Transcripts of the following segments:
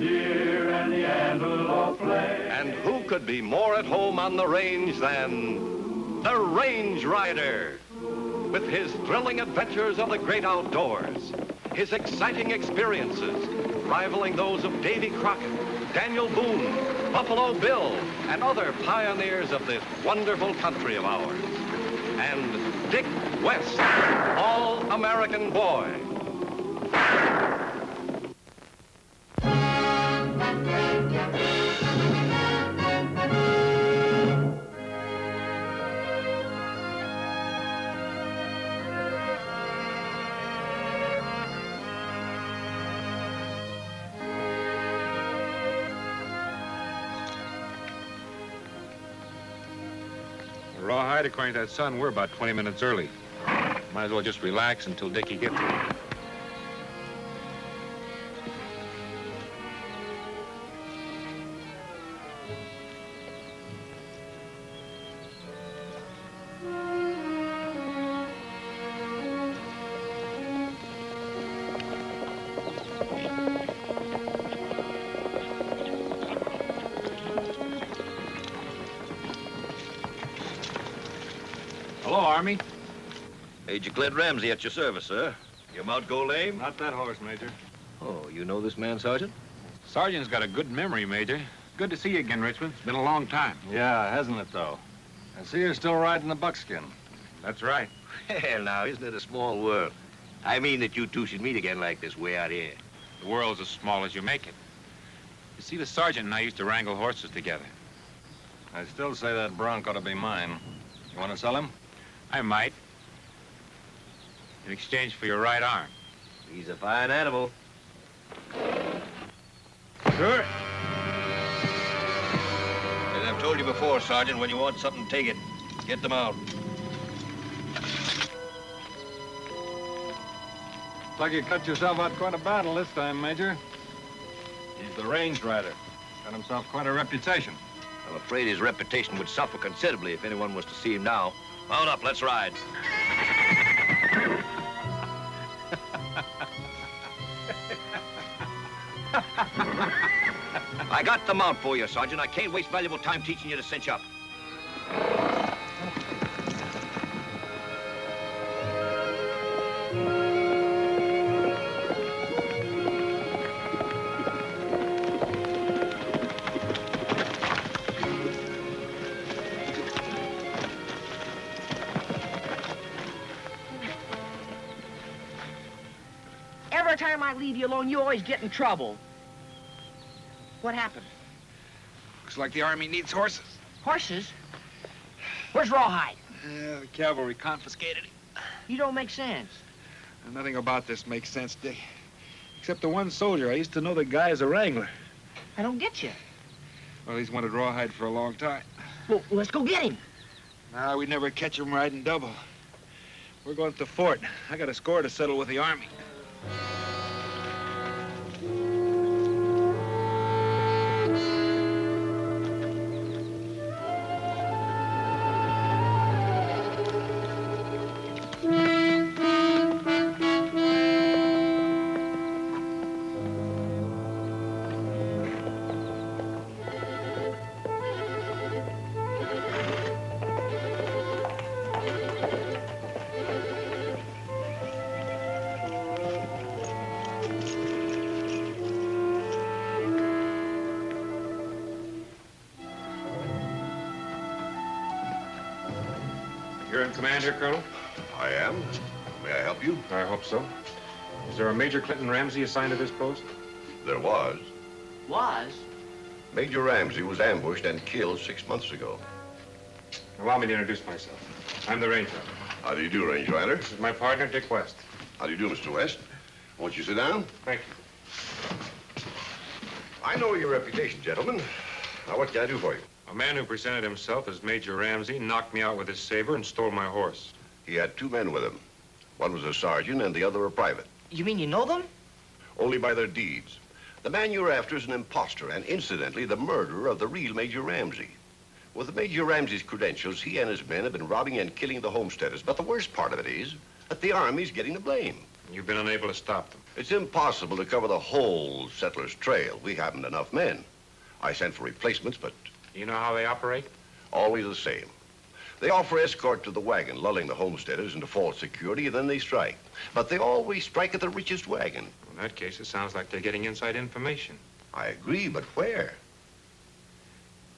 deer and the antelope play. And who could be more at home on the range than the Range Rider? With his thrilling adventures of the great outdoors, his exciting experiences rivaling those of Davy Crockett, Daniel Boone, Buffalo Bill, and other pioneers of this wonderful country of ours. And Dick West, All-American Boy. Rawhide, according to that sun, we're about 20 minutes early. Might as well just relax until Dickie gets here. Hello, Army. Major Clint Ramsey at your service, sir. Your mount go lame? Not that horse, Major. Oh, you know this man, Sergeant? Sergeant's got a good memory, Major. Good to see you again, Richmond. It's been a long time. Yeah, hasn't it, though? I see you're still riding the buckskin. That's right. Well, now, isn't it a small world? I mean that you two should meet again like this way out here. The world's as small as you make it. You see, the sergeant and I used to wrangle horses together. I still say that bronc ought to be mine. You want to sell him? I might. In exchange for your right arm. He's a fine animal. Sure. As I've told you before, Sergeant, when you want something, take it. Get them out. Looks like you cut yourself out quite a battle this time, Major. He's the range rider. Got himself quite a reputation. I'm afraid his reputation would suffer considerably if anyone was to see him now. Mount up, let's ride. I got the mount for you, Sergeant. I can't waste valuable time teaching you to cinch up. Every time I leave you alone, you always get in trouble. What happened? Looks like the Army needs horses. Horses? Where's Rawhide? The cavalry confiscated him. You don't make sense. Nothing about this makes sense, Dick. Except the one soldier. I used to know the guy as a wrangler. I don't get you. Well, he's wanted Rawhide for a long time. Well, let's go get him. Nah, we'd never catch him riding double. We're going to the fort. I got a score to settle with the Army. You're in command here, Colonel? I am. May I help you? I hope so. Is there a Major Clinton Ramsey assigned to this post? There was. Was? Major Ramsey was ambushed and killed 6 months ago. Allow me to introduce myself. I'm the ranger. How do you do, Range Rider? This is my partner, Dick West. How do you do, Mr. West? Won't you sit down? Thank you. I know your reputation, gentlemen. Now, what can I do for you? A man who presented himself as Major Ramsey knocked me out with his saber and stole my horse. He had 2 men with him. One was a sergeant and the other a private. You mean you know them? Only by their deeds. The man you're after is an imposter and, incidentally, the murderer of the real Major Ramsey. With Major Ramsey's credentials, he and his men have been robbing and killing the homesteaders. But the worst part of it is that the Army's getting the blame. You've been unable to stop them. It's impossible to cover the whole settler's trail. We haven't enough men. I sent for replacements, but You know how they operate? always the same. They offer escort to the wagon, lulling the homesteaders into false security, and then they strike. But they always strike at the richest wagon. In that case, it sounds like they're getting inside information. I agree, but where?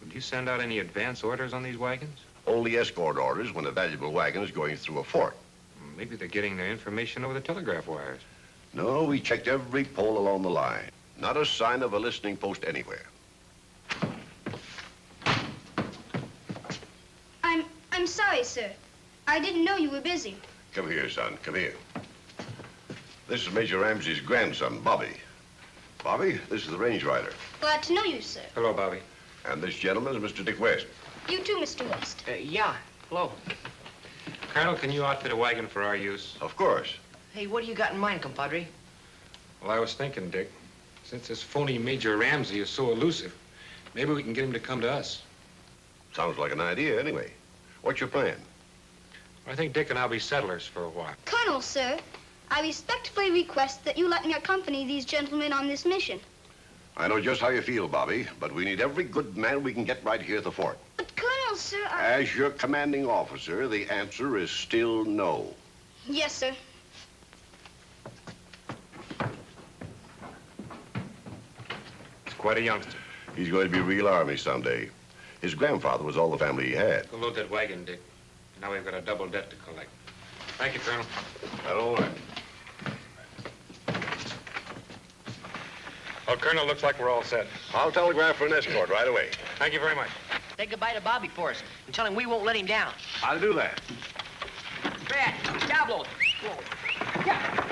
Would you send out any advance orders on these wagons? Only escort orders when a valuable wagon is going through a fort. Maybe they're getting their information over the telegraph wires. No, we checked every pole along the line. Not a sign of a listening post anywhere. I'm sorry, sir. I didn't know you were busy. Come here, son, come here. This is Major Ramsey's grandson, Bobby. Bobby, this is the range rider. Glad to know you, sir. Hello, Bobby. And this gentleman is Mr. Dick West. You too, Mr. West. Yeah. Hello. Colonel, can you outfit a wagon for our use? Of course. Hey, what do you got in mind, compadre? Well, I was thinking, Dick, since this phony Major Ramsey is so elusive, maybe we can get him to come to us. Sounds like an idea, anyway. What's your plan? I think Dick and I'll be settlers for a while. Colonel, sir, I respectfully request that you let me accompany these gentlemen on this mission. I know just how you feel, Bobby, but we need every good man we can get right here at the fort. But, Colonel, sir, As your commanding officer, the answer is still no. Yes, sir. He's quite a youngster. He's going to be real Army someday. His grandfather was all the family he had. Go load that wagon, Dick. Now we've got a double debt to collect. Thank you, Colonel. That all right. Well, Colonel, looks like we're all set. I'll telegraph for an escort right away. Thank you very much. Say goodbye to Bobby for us and tell him we won't let him down. I'll do that. Brad, Diablo. Yeah.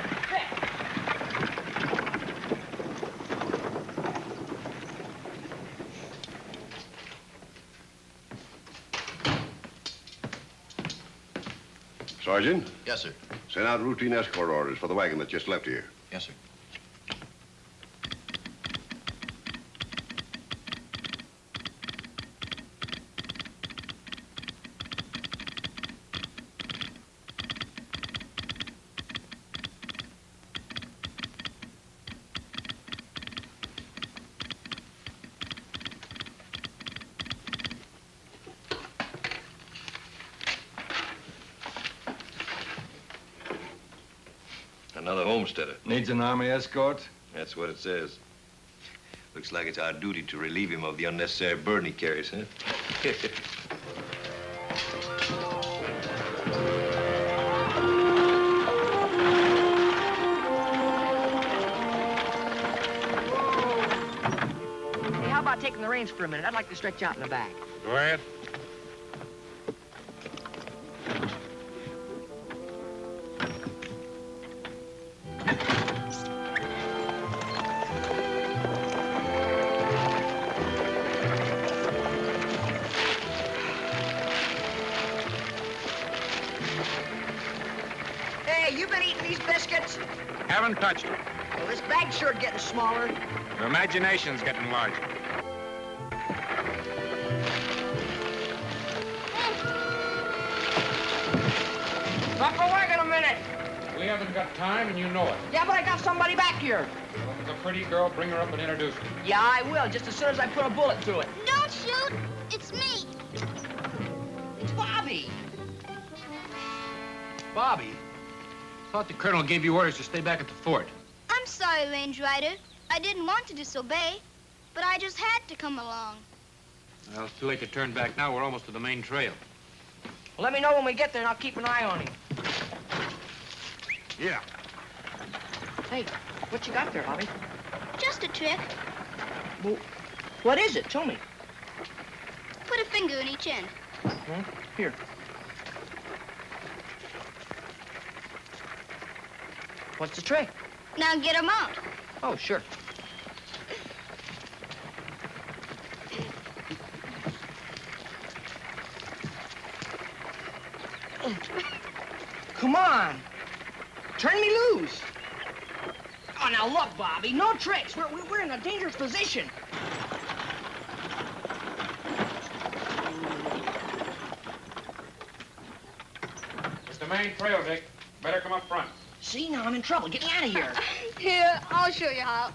Sergeant, Yes, sir. send out routine escort orders for the wagon that just left here. Yes, sir. Another homesteader. Needs an Army escort? That's what it says. Looks like it's our duty to relieve him of the unnecessary burden he carries, huh? Hey, how about taking the reins for a minute? I'd like to stretch out in the back. Go ahead. Hey, you been eating these biscuits? Haven't touched it. Well, this bag's sure getting smaller. Your imagination's getting larger. Stop the wagon a minute. We haven't got time, and you know it. Yeah, but I got somebody back here. Well, if it's a pretty girl, bring her up and introduce her. Yeah, I will, just as soon as I put a bullet through it. Don't shoot. It's me. It's Bobby. Bobby? Thought the colonel gave you orders to stay back at the fort. I'm sorry, Range Rider. I didn't want to disobey, but I just had to come along. Well, it's too late to turn back now. We're almost to the main trail. Well, let me know when we get there, and I'll keep an eye on him. Yeah. Hey, what you got there, Bobby? Just a trick. Well, what is it? Show me. Put a finger in each end. Huh? Here. What's the trick? Now get 'em out. Oh, sure. Come on. Turn me loose. Oh, now look, Bobby. No tricks. We're in a dangerous position. It's the main trail, Dick. Better come up front. See, now I'm in trouble. Get me out of here. Here, I'll show you how.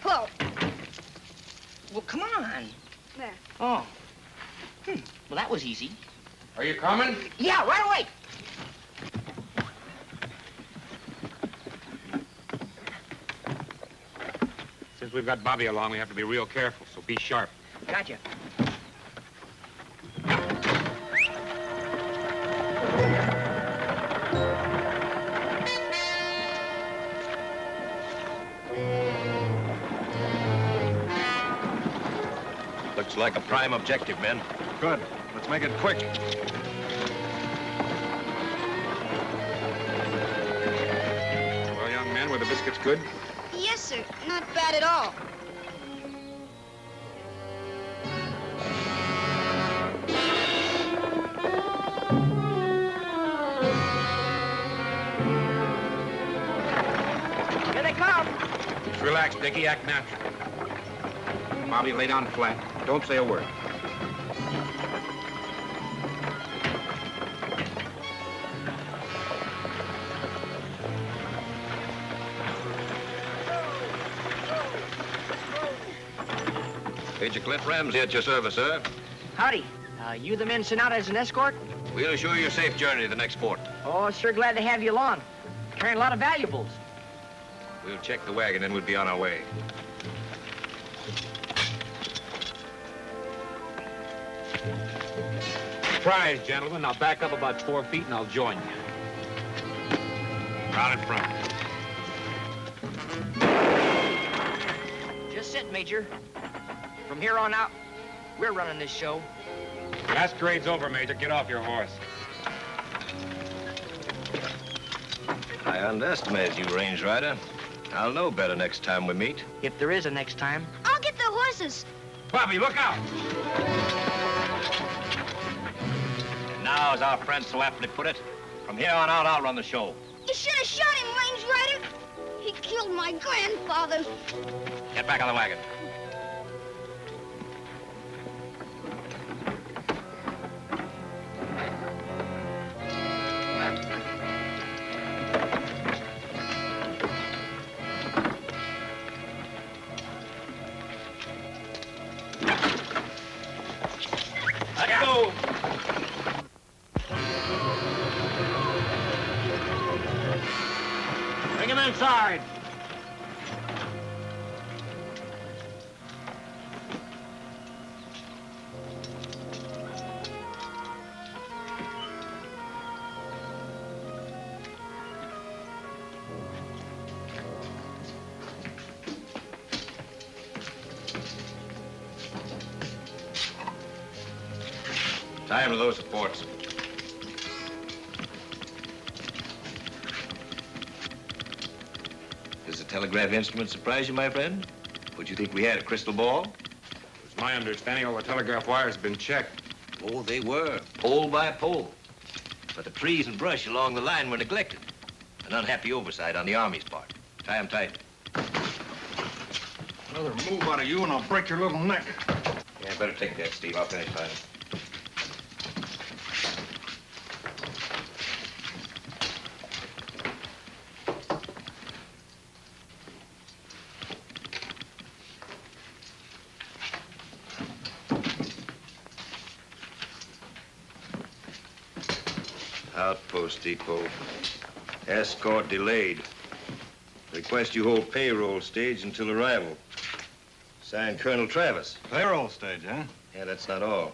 Pull. Well, come on. There. Oh. Well, that was easy. Are you coming? Yeah, right away. Since we've got Bobby along, we have to be real careful, so be sharp. Gotcha. Looks like a prime objective, men. Good. Let's make it quick. Well, young man, were the biscuits good? Yes, sir. Not bad at all. Here they come. Just relax, Dickie. Act natural. Bobby, lay down flat. Don't say a word. Major Clint Ramsey at your service, sir. Howdy. You the men sent out as an escort? We'll assure you a safe journey to the next port. Oh, sure glad to have you along. Carrying a lot of valuables. We'll check the wagon, and we'll be on our way. Surprise, gentlemen. Now back up about 4 feet, and I'll join you. Round in front. Just sit, Major. From here on out, we're running this show. Masquerade's over, Major. Get off your horse. I underestimated you, Range Rider. I'll know better next time we meet. If there is a next time. I'll get the horses. Bobby, look out! And now, as our friend so aptly put it, from here on out, I'll run the show. You should have shot him, Range Rider. He killed my grandfather. Get back on the wagon. Let's go! Bring him inside. Tie him to those supports. Does the telegraph instrument surprise you, my friend? Would you think we had a crystal ball? It's my understanding all the telegraph wires have been checked. Oh, they were, pole by pole. But the trees and brush along the line were neglected. An unhappy oversight on the Army's part. Tie him tight. Another move out of you and I'll break your little neck. Yeah, better take that, Steve. I'll finish tying him. Outpost depot. Escort delayed. Request you hold payroll stage until arrival. Signed, Colonel Travis. Payroll stage, huh? Yeah, that's not all.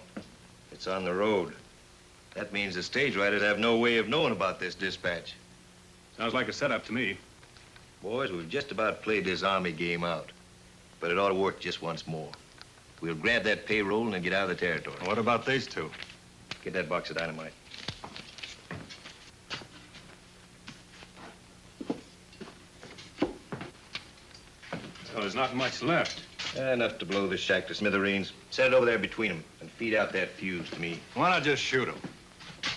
It's on the road. That means the stage riders have no way of knowing about this dispatch. Sounds like a setup to me. Boys, we've just about played this Army game out. But it ought to work just once more. We'll grab that payroll and then get out of the territory. What about these two? Get that box of dynamite. Well, there's not much left. Enough to blow this shack to smithereens. Set it over there between them and feed out that fuse to me. Why not just shoot them?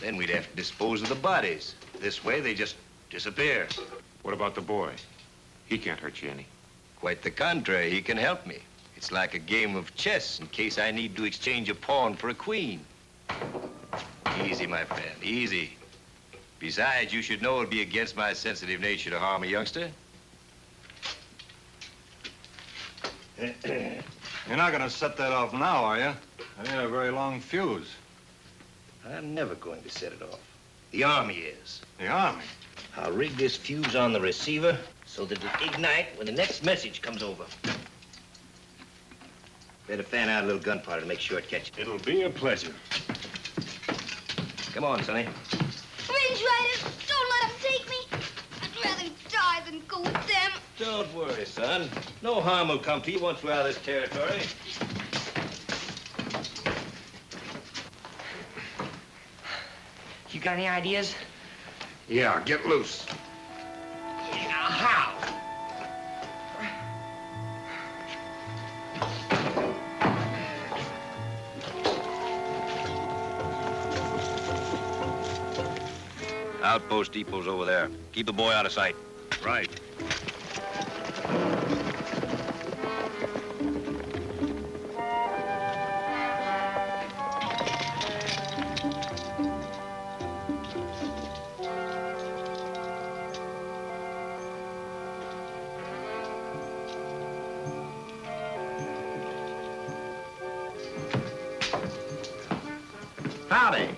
Then we'd have to dispose of the bodies. This way, they just disappear. What about the boy? He can't hurt you any. Quite the contrary, he can help me. It's like a game of chess in case I need to exchange a pawn for a queen. Easy, my friend, easy. Besides, you should know it'd be against my sensitive nature to harm a youngster. You're not gonna set that off now, are you? That ain't a very long fuse. I'm never going to set it off. The Army is. The Army? I'll rig this fuse on the receiver so that it'll ignite when the next message comes over. Better fan out a little gunpowder to make sure it catches. It'll be a pleasure. Come on, Sonny. Range Riders, don't let them take me. I'd rather die than go with them. Don't worry, son. No harm will come to you once we're out of this territory. You got any ideas? Yeah, get loose. How? Outpost depot's over there. Keep the boy out of sight. Right. Howdy.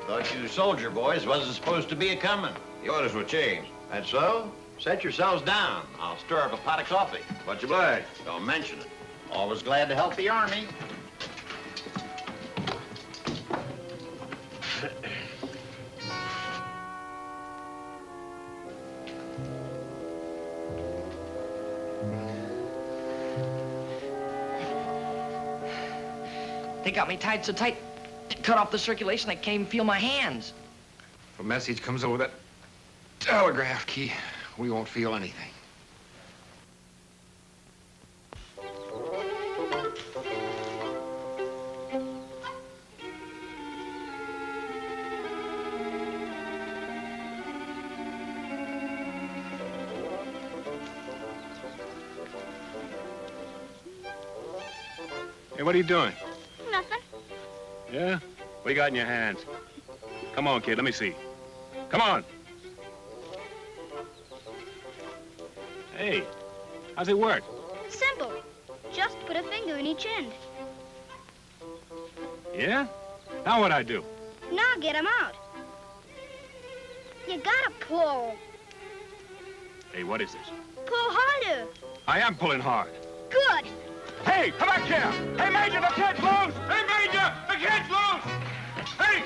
Thought you soldier boys wasn't supposed to be a-coming. The orders were changed. That's so? Set yourselves down. I'll stir up a pot of coffee. What's your blood? Don't mention it. Always glad to help the Army. They got me tied so tight, it cut off the circulation. I can't even feel my hands. If a message comes over that telegraph key, we won't feel anything. Hey, what are you doing? Nothing. Yeah? What you got in your hands? Come on, kid, let me see. Come on. Hey, how's it work? Simple. Just put a finger in each end. Yeah? Now what I do? Now get him out. You gotta pull. Hey, what is this? Pull harder. I am pulling hard. Good. Hey, come back here! Hey, Major, the kid's loose! Hey, Major, the kid's loose! Hey!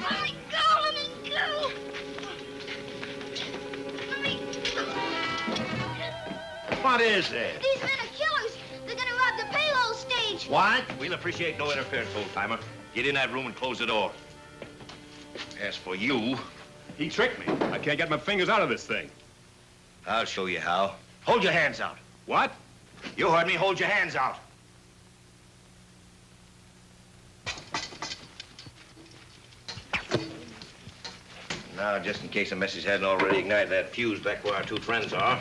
Let me go, let me go. Let me... What is this? These men are killers. They're gonna rob the payload stage. What? We'll appreciate no interference, old-timer. Get in that room and close the door. As for you, He tricked me. I can't get my fingers out of this thing. I'll show you how. Hold your hands out. What? You heard me. Hold your hands out. Now, just in case the message hadn't already ignited that fuse back where our two friends are.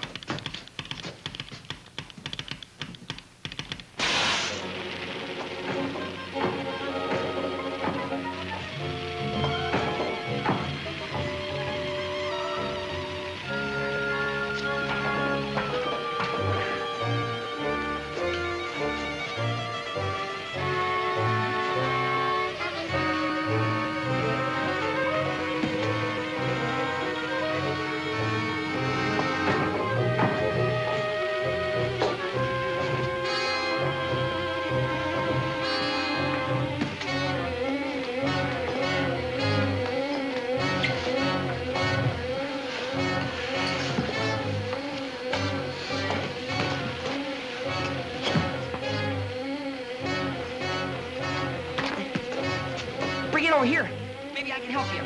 Bring it over here. Maybe I can help you.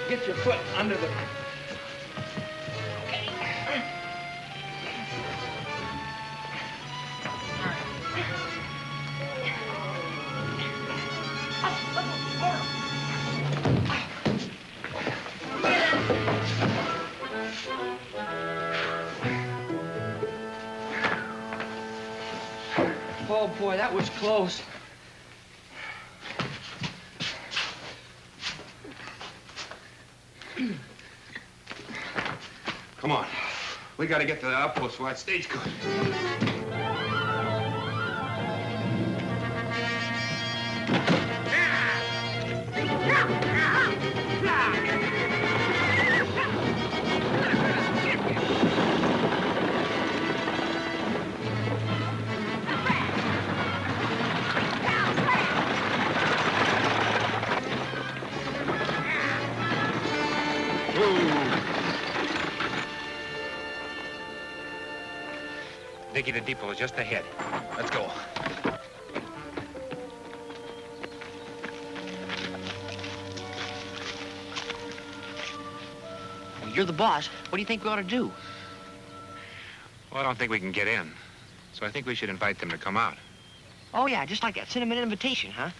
Get your foot under the... Okay. boy, that was close. Come on. We gotta get to the outpost for that stagecoach. Dickie, the depot is just ahead. Let's go. Well, you're the boss. What do you think we ought to do? Well, I don't think we can get in. So I think we should invite them to come out. Oh, yeah, just like that. Send them an invitation, huh?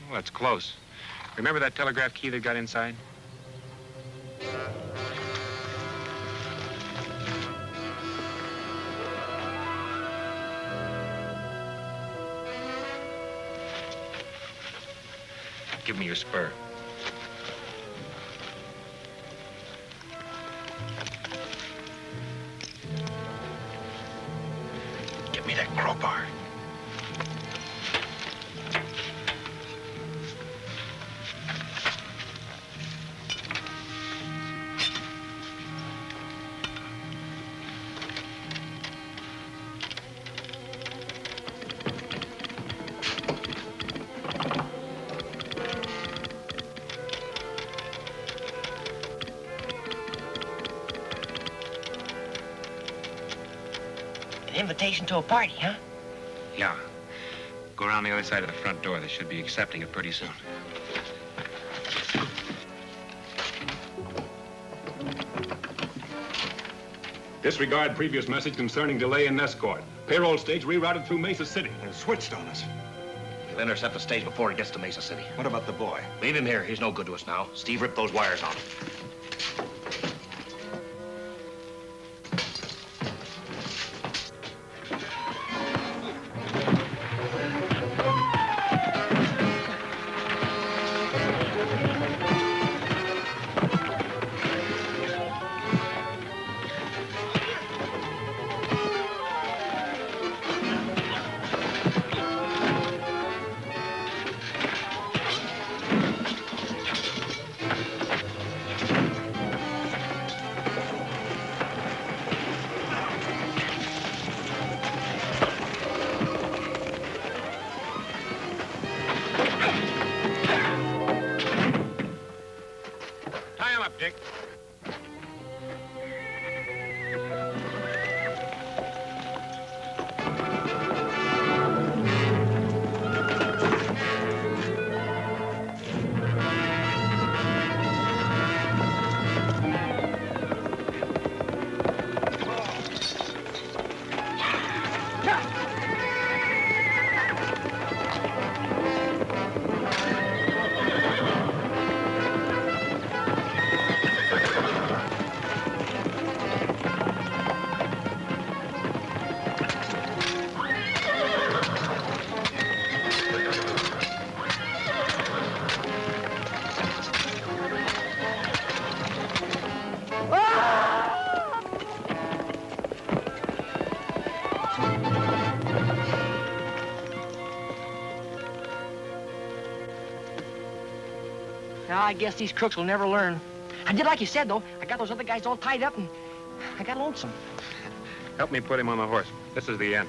Well, that's close. Remember that telegraph key that got inside? Give me your spur. Give me that crowbar. An invitation to a party, huh? Yeah. Go around the other side of the front door. They should be accepting it pretty soon. Disregard previous message concerning delay in escort. Payroll stage rerouted through Mesa City. It switched on us. We'll intercept the stage before it gets to Mesa City. What about the boy? Leave him here. He's no good to us now. Steve ripped those wires on him. Tie him up, Dick. Now, I guess these crooks will never learn. I did like you said, though. I got those other guys all tied up, and I got lonesome. Help me put him on the horse. This is the end.